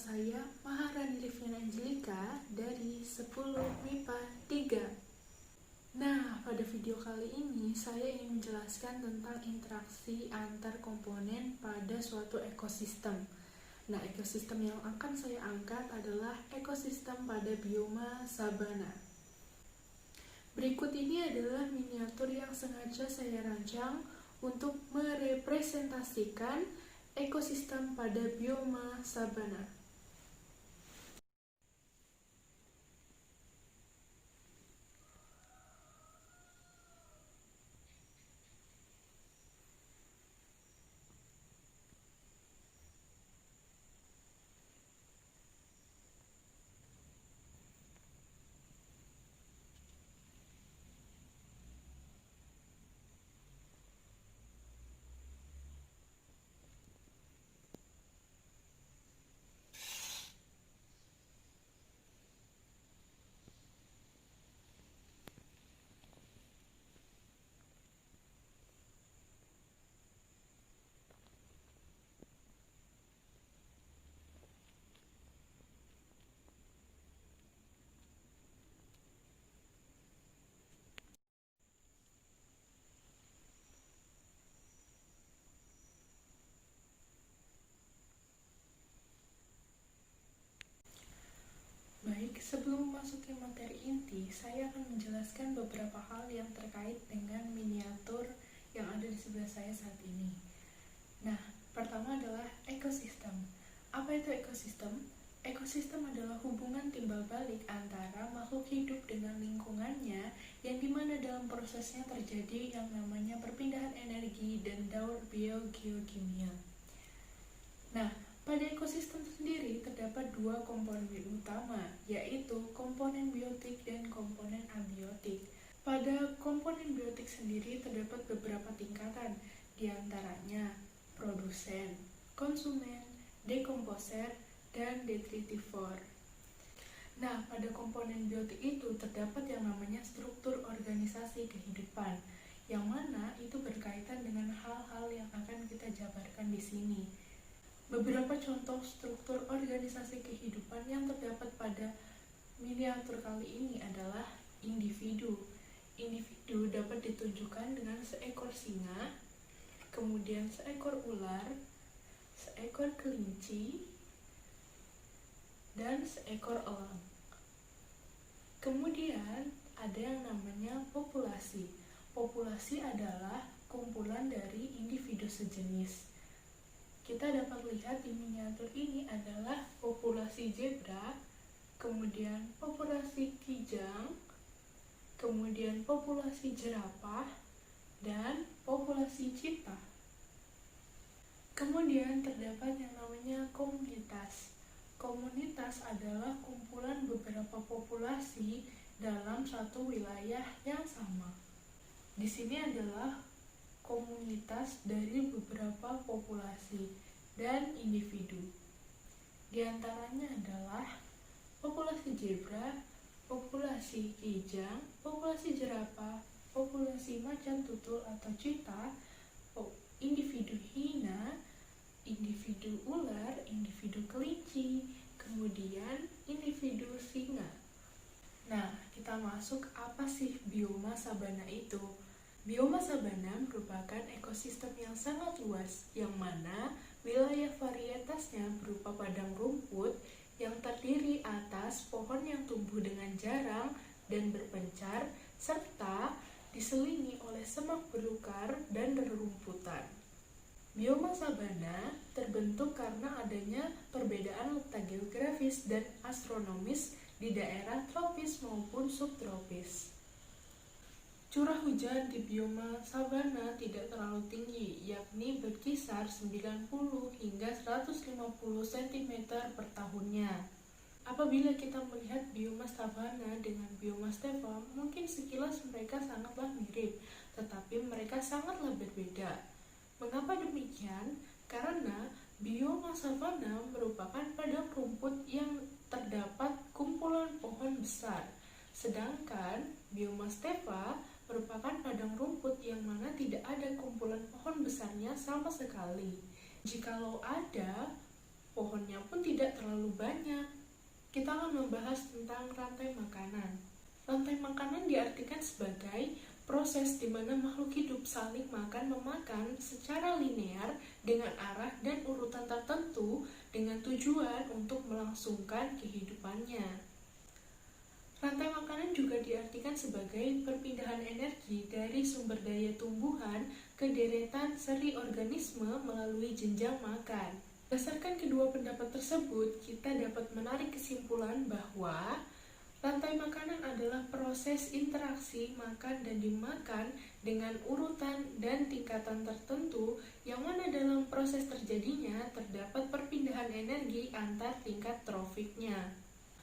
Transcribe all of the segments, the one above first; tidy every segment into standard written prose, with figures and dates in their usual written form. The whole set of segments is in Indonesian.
saya Maharani Liviana Angelika dari 10 MIPA 3. Nah, pada video kali ini saya ingin menjelaskan tentang interaksi antar komponen pada suatu ekosistem. Nah, ekosistem yang akan saya angkat adalah ekosistem pada bioma sabana. Berikut ini adalah miniatur yang sengaja saya rancang untuk merepresentasikan ekosistem pada bioma sabana. Baik, sebelum memasuki materi inti, saya akan menjelaskan beberapa hal yang terkait dengan miniatur yang ada di sebelah saya saat ini. Nah, pertama adalah ekosistem. Apa itu ekosistem? Ekosistem adalah hubungan timbal balik antara makhluk hidup dengan lingkungannya, yang dimana dalam prosesnya terjadi yang namanya perpindahan energi dan daur biogeokimia. Nah, pada ekosistem sendiri terdapat dua komponen utama, yaitu komponen biotik dan komponen abiotik. Pada komponen biotik sendiri terdapat beberapa tingkatan, diantaranya produsen, konsumen, dekomposer, dan detritivor. Nah, pada komponen biotik itu terdapat yang namanya struktur organisasi kehidupan, yang mana itu berkaitan dengan hal-hal yang akan kita jabarkan di sini. Beberapa contoh struktur organisasi kehidupan yang terdapat pada miniatur kali ini adalah individu. Individu dapat ditunjukkan dengan seekor singa, kemudian seekor ular, seekor kelinci, dan seekor elang. Kemudian ada yang namanya populasi. Populasi adalah kumpulan dari individu sejenis. Kita dapat lihat di miniatur ini adalah populasi zebra, kemudian populasi kijang, kemudian populasi jerapah, dan populasi cheetah. Kemudian terdapat yang namanya komunitas. Komunitas adalah kumpulan beberapa populasi dalam satu wilayah yang sama. Di sini adalah komunitas dari beberapa populasi dan individu. Di antaranya adalah populasi zebra, populasi kijang, populasi jerapah, populasi macan tutul atau cheetah, individu hina, individu ular, individu kelinci, kemudian individu singa. Nah, kita masuk apa sih bioma sabana itu? Bioma sabana merupakan ekosistem yang sangat luas, yang mana wilayah varietasnya berupa padang rumput yang terdiri atas pohon yang tumbuh dengan jarang dan berpencar, serta diselingi oleh semak belukar dan rerumputan. Bioma sabana terbentuk karena adanya perbedaan letak geografis dan astronomis di daerah tropis maupun subtropis. Curah hujan di bioma sabana tidak terlalu tinggi, yakni berkisar 90 hingga 150 cm per tahunnya. Apabila kita melihat bioma sabana dengan bioma stepa, mungkin sekilas mereka sangatlah mirip, tetapi mereka sangatlah berbeda. Mengapa demikian? Karena bioma sabana merupakan padang rumput yang terdapat kumpulan pohon besar, sedangkan bioma stepa merupakan padang rumput yang mana tidak ada kumpulan pohon besarnya sama sekali. Jikalau ada pohonnya pun tidak terlalu banyak. Kita akan membahas tentang rantai makanan. Rantai makanan diartikan sebagai proses di mana makhluk hidup saling makan-memakan secara linear dengan arah dan urutan tertentu dengan tujuan untuk melangsungkan kehidupannya. Rantai makanan juga diartikan sebagai perpindahan energi dari sumber daya tumbuhan ke deretan seri organisme melalui jenjang makan. Berdasarkan kedua pendapat tersebut, kita dapat menarik kesimpulan bahwa rantai makanan adalah proses interaksi makan dan dimakan dengan urutan dan tingkatan tertentu yang mana dalam proses terjadinya terdapat perpindahan energi antar tingkat trofiknya.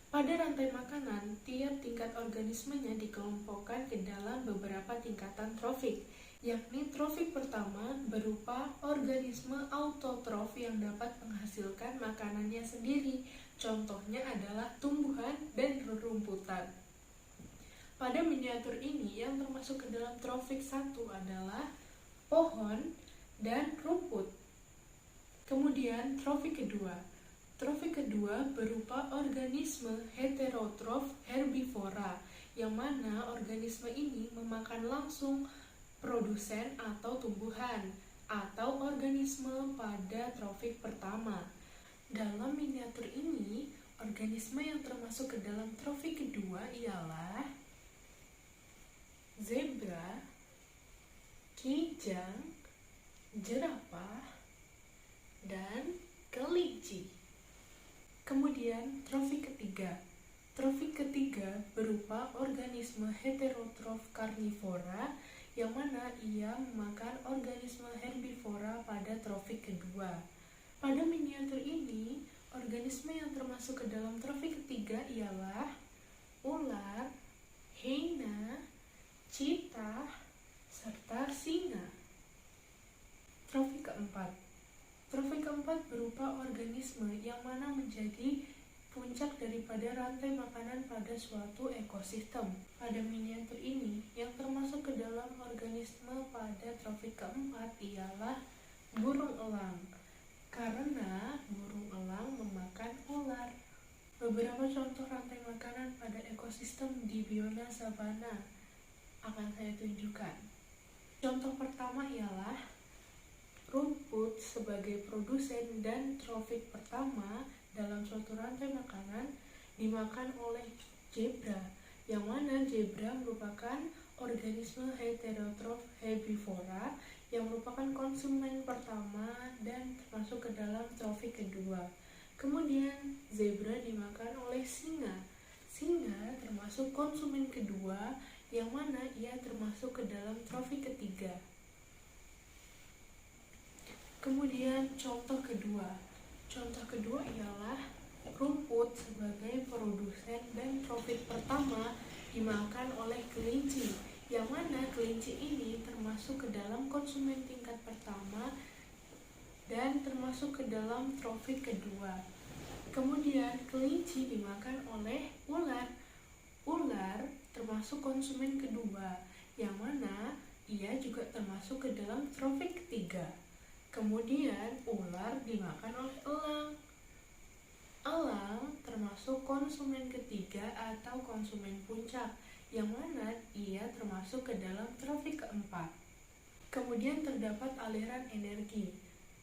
Pada rantai makanan, tiap tingkat organismenya dikelompokkan ke dalam beberapa tingkatan trofik, yakni trofik pertama berupa organisme autotrof yang dapat menghasilkan makanannya sendiri. Contohnya adalah tumbuhan dan rerumputan. Pada miniatur ini yang termasuk ke dalam trofik 1 adalah pohon dan rumput. Kemudian trofik kedua. Trofik kedua berupa organisme heterotrof herbivora, yang mana organisme ini memakan langsung produsen atau tumbuhan, atau organisme pada trofik pertama. Dalam miniatur ini, organisme yang termasuk ke dalam trofik kedua ialah zebra, kijang, jerapah, dan kelinci. Kemudian trofik ketiga. Trofik ketiga berupa organisme heterotrof karnivora, yang mana ia memakan organisme herbivora pada trofik kedua. Pada miniatur ini, organisme yang termasuk ke dalam trofik ketiga ialah ular, hyena, cheetah, serta singa. Trofik keempat. Trofik keempat berupa organisme yang mana menjadi puncak daripada rantai makanan pada suatu ekosistem. Pada miniatur ini, yang termasuk ke dalam organisme pada trofik keempat ialah burung elang, karena burung elang memakan ular. Beberapa contoh rantai makanan pada ekosistem di biota savana akan saya tunjukkan. Contoh pertama ialah rumput sebagai produsen dan trofik pertama dalam suatu rantai makanan dimakan oleh zebra, yang mana zebra merupakan organisme heterotrof herbivora yang merupakan konsumen pertama dan termasuk ke dalam trofik kedua. Kemudian zebra dimakan oleh singa. Singa termasuk konsumen kedua yang mana ia termasuk ke dalam trofik ketiga. Kemudian contoh kedua. Contoh kedua ialah rumput sebagai produsen dan trofik pertama dimakan oleh kelinci, yang mana kelinci ini termasuk ke dalam konsumen tingkat pertama dan termasuk ke dalam trofik kedua. Kemudian kelinci dimakan oleh ular. Ular termasuk konsumen kedua, yang mana ia juga termasuk ke dalam trofik ketiga. Kemudian ular dimakan oleh elang. Elang termasuk konsumen ketiga atau konsumen puncak, yang mana ia termasuk ke dalam trofik keempat. Kemudian terdapat aliran energi.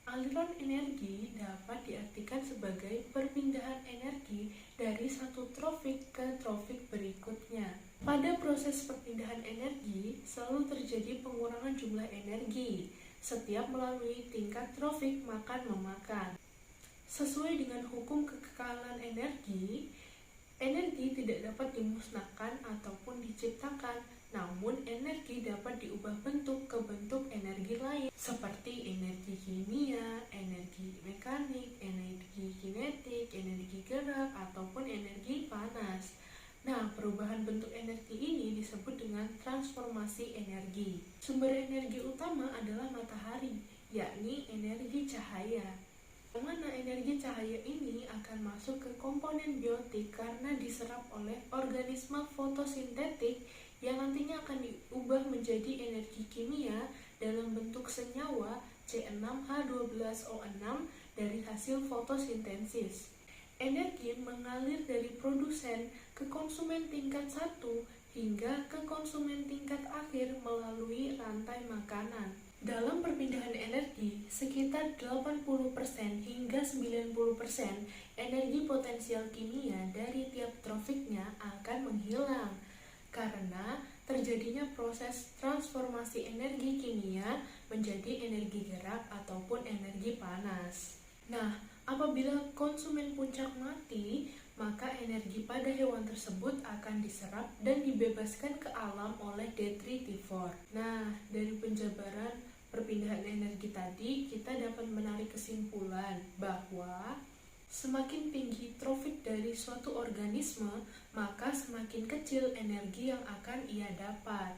Aliran energi dapat diartikan sebagai perpindahan energi dari satu trofik ke trofik berikutnya. Pada proses perpindahan energi, selalu terjadi pengurangan jumlah energi setiap melalui tingkat trofik makan-memakan. Sesuai dengan hukum kekekalan energi, energi tidak dapat dimusnahkan ataupun diciptakan, namun energi dapat diubah bentuk ke bentuk energi lain, seperti energi kimia, energi mekanik, energi kinetik, energi gerak, ataupun energi panas. Nah, perubahan bentuk energi ini disebut dengan transformasi energi. Sumber energi utama adalah matahari, yakni energi cahaya. Yang mana energi cahaya ini akan masuk ke komponen biotik karena diserap oleh organisme fotosintetik yang nantinya akan diubah menjadi energi kimia dalam bentuk senyawa C6H12O6 dari hasil fotosintesis. Energi mengalir dari produsen ke konsumen tingkat 1 hingga ke konsumen tingkat akhir melalui rantai makanan. Dalam perpindahan energi, sekitar 80% hingga 90% energi potensial kimia dari tiap trofiknya akan menghilang karena terjadinya proses transformasi energi kimia menjadi energi gerak ataupun energi panas. Nah, apabila konsumen puncak mati, maka energi pada hewan tersebut akan diserap dan dibebaskan ke alam oleh detritivor. Nah, dari penjabaran perpindahan energi tadi, kita dapat menarik kesimpulan bahwa semakin tinggi trofik dari suatu organisme, maka semakin kecil energi yang akan ia dapat.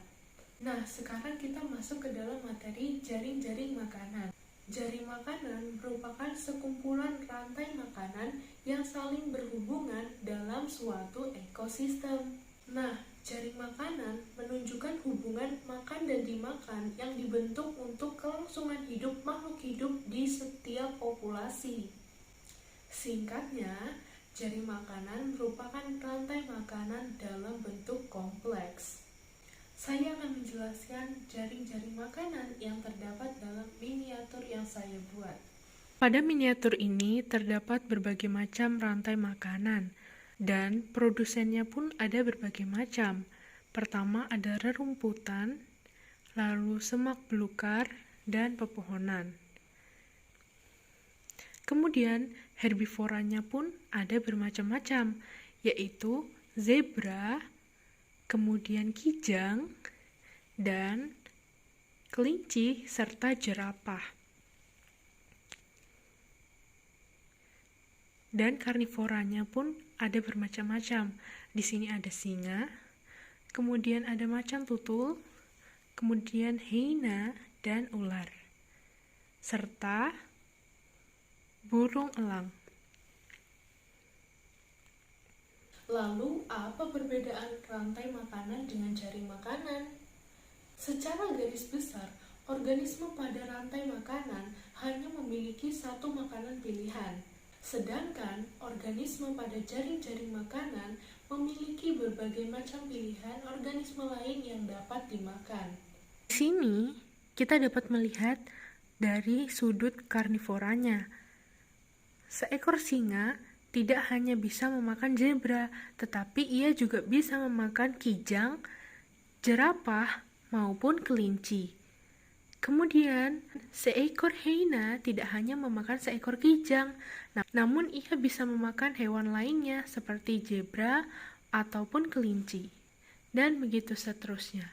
Nah, sekarang kita masuk ke dalam materi jaring-jaring makanan. Jaring makanan merupakan sekumpulan rantai makanan yang saling berhubungan dalam suatu ekosistem. Nah, jaring makanan menunjukkan hubungan makan dan dimakan yang dibentuk untuk kelangsungan hidup makhluk hidup di setiap populasi. Singkatnya, jaring makanan merupakan rantai makanan dalam bentuk kompleks. Saya akan menjelaskan jaring-jaring makanan yang terdapat dalam miniatur yang saya buat. Pada miniatur ini terdapat berbagai macam rantai makanan, dan produsennya pun ada berbagai macam. Pertama ada rerumputan, lalu semak belukar, dan pepohonan. Kemudian herbivoranya pun ada bermacam-macam, yaitu zebra, kemudian kijang, dan kelinci, serta jerapah. Dan karnivoranya pun ada bermacam-macam. Di sini ada singa, kemudian ada macan tutul, kemudian hyena dan ular, serta burung elang. Lalu, apa perbedaan rantai makanan dengan jaring makanan? Secara garis besar, organisme pada rantai makanan hanya memiliki satu makanan pilihan, sedangkan organisme pada jaring-jaring makanan memiliki berbagai macam pilihan organisme lain yang dapat dimakan. Di sini, kita dapat melihat dari sudut karnivoranya. Seekor singa tidak hanya bisa memakan zebra, tetapi ia juga bisa memakan kijang, jerapah, maupun kelinci. Kemudian, seekor hyena tidak hanya memakan seekor kijang, namun ia bisa memakan hewan lainnya seperti zebra ataupun kelinci, dan begitu seterusnya.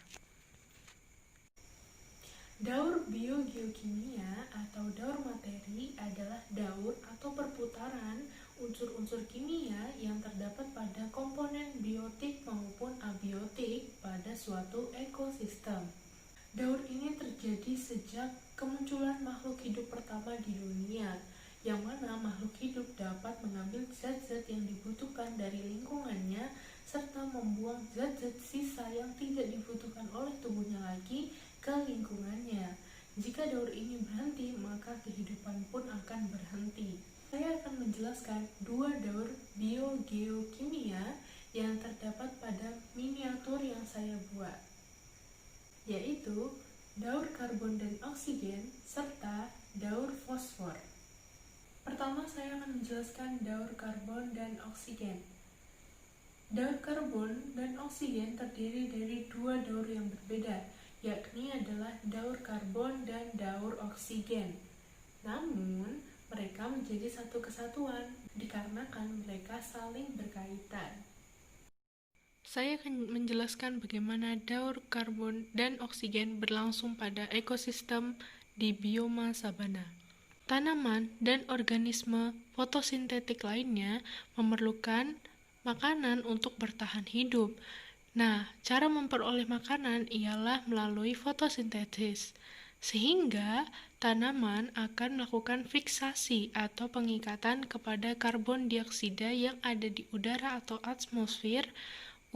Daur biogeokimia atau daur materi adalah daur atau perputaran unsur-unsur kimia yang terdapat pada komponen biotik maupun abiotik pada suatu ekosistem. Daur ini terjadi sejak kemunculan makhluk hidup pertama di dunia, yang mana makhluk hidup dapat mengambil zat-zat yang dibutuhkan dari lingkungannya serta membuang zat-zat sisa yang tidak dibutuhkan oleh tubuhnya lagi ke lingkungannya. Jika daur ini berhenti, maka kehidupan pun akan berhenti. Saya akan menjelaskan dua daur biogeokimia yang terdapat pada miniatur yang saya buat, yaitu daur karbon dan oksigen serta daur fosfor. Pertama, saya akan menjelaskan daur karbon dan oksigen. Daur karbon dan oksigen terdiri dari dua daur yang berbeda, yakni adalah daur karbon dan daur oksigen. Namun, mereka menjadi satu kesatuan dikarenakan mereka saling berkaitan. Saya akan menjelaskan bagaimana daur karbon dan oksigen berlangsung pada ekosistem di bioma sabana. Tanaman dan organisme fotosintetik lainnya memerlukan makanan untuk bertahan hidup. Nah, cara memperoleh makanan ialah melalui fotosintesis, sehingga tanaman akan melakukan fiksasi atau pengikatan kepada karbon dioksida yang ada di udara atau atmosfer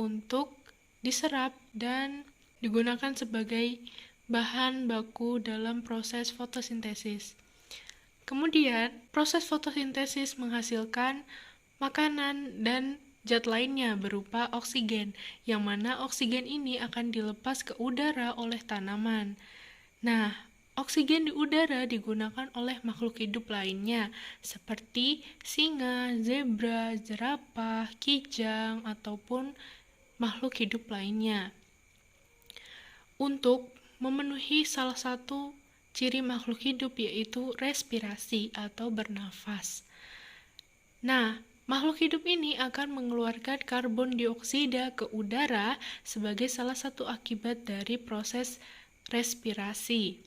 untuk diserap dan digunakan sebagai bahan baku dalam proses fotosintesis. Kemudian, proses fotosintesis menghasilkan makanan dan zat lainnya berupa oksigen, yang mana oksigen ini akan dilepas ke udara oleh tanaman. Nah, oksigen di udara digunakan oleh makhluk hidup lainnya, seperti singa, zebra, jerapah, kijang, ataupun makhluk hidup lainnya. Untuk memenuhi salah satu ciri makhluk hidup, yaitu respirasi atau bernafas. Nah, makhluk hidup ini akan mengeluarkan karbon dioksida ke udara sebagai salah satu akibat dari proses respirasi.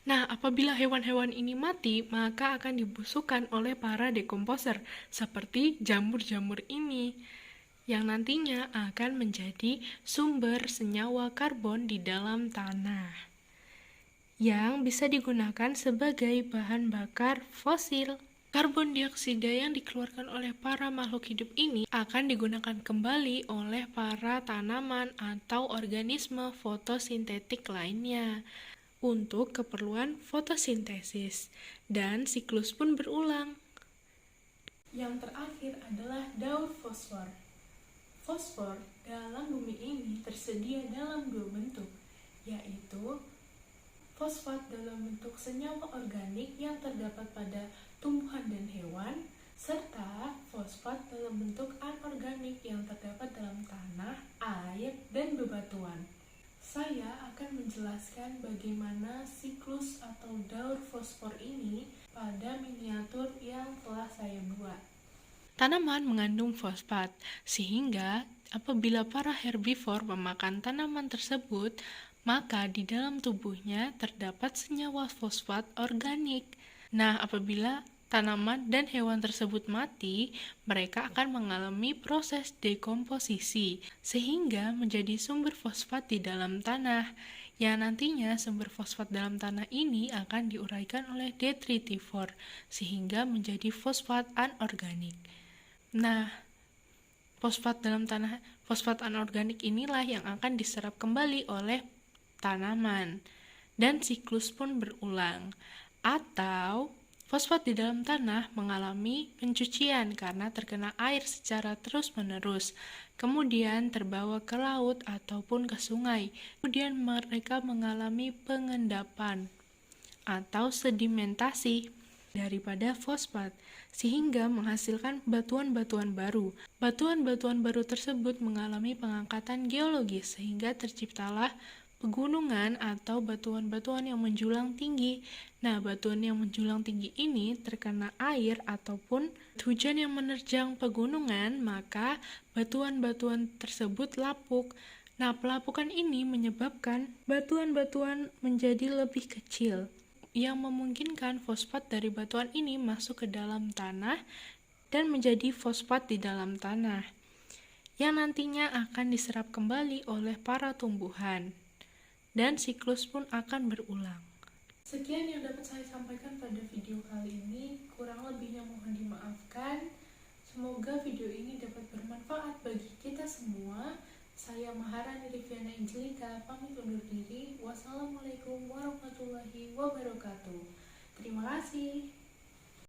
Nah, apabila hewan-hewan ini mati, maka akan dibusukkan oleh para dekomposer, seperti jamur-jamur ini, yang nantinya akan menjadi sumber senyawa karbon di dalam tanah, yang bisa digunakan sebagai bahan bakar fosil. Karbon dioksida yang dikeluarkan oleh para makhluk hidup ini akan digunakan kembali oleh para tanaman atau organisme fotosintetik lainnya untuk keperluan fotosintesis, dan siklus pun berulang. Yang terakhir adalah daur fosfor. Fosfor dalam bumi ini tersedia dalam dua bentuk, yaitu fosfat dalam bentuk senyawa organik yang terdapat pada tumbuhan dan hewan, serta fosfat dalam bentuk anorganik yang terdapat dalam tanah, air, dan bebatuan. Saya akan menjelaskan bagaimana siklus atau daur fosfor ini pada miniatur yang telah saya buat. Tanaman mengandung fosfat, sehingga apabila para herbivor memakan tanaman tersebut, maka di dalam tubuhnya terdapat senyawa fosfat organik. Nah, apabila tanaman dan hewan tersebut mati, mereka akan mengalami proses dekomposisi, sehingga menjadi sumber fosfat di dalam tanah, yang nantinya sumber fosfat dalam tanah ini akan diuraikan oleh detritivor, sehingga menjadi fosfat anorganik. Nah, fosfat dalam tanah, fosfat anorganik inilah yang akan diserap kembali oleh tanaman, dan siklus pun berulang. Atau fosfat di dalam tanah mengalami pencucian karena terkena air secara terus-menerus, kemudian terbawa ke laut ataupun ke sungai. Kemudian mereka mengalami pengendapan atau sedimentasi daripada fosfat, sehingga menghasilkan batuan-batuan baru. Batuan-batuan baru tersebut mengalami pengangkatan geologis, sehingga terciptalah pegunungan atau batuan-batuan yang menjulang tinggi. Nah, batuan yang menjulang tinggi ini terkena air ataupun hujan yang menerjang pegunungan, maka batuan-batuan tersebut lapuk. Nah, pelapukan ini menyebabkan batuan-batuan menjadi lebih kecil, yang memungkinkan fosfat dari batuan ini masuk ke dalam tanah dan menjadi fosfat di dalam tanah, yang nantinya akan diserap kembali oleh para tumbuhan, dan siklus pun akan berulang. Sekian yang dapat saya sampaikan pada video kali ini, kurang lebihnya mohon dimaafkan. Semoga video ini dapat bermanfaat bagi kita semua. Saya Maharani Riviana Angelika, pamit undur diri. Wassalamualaikum warahmatullahi wabarakatuh. Terima kasih.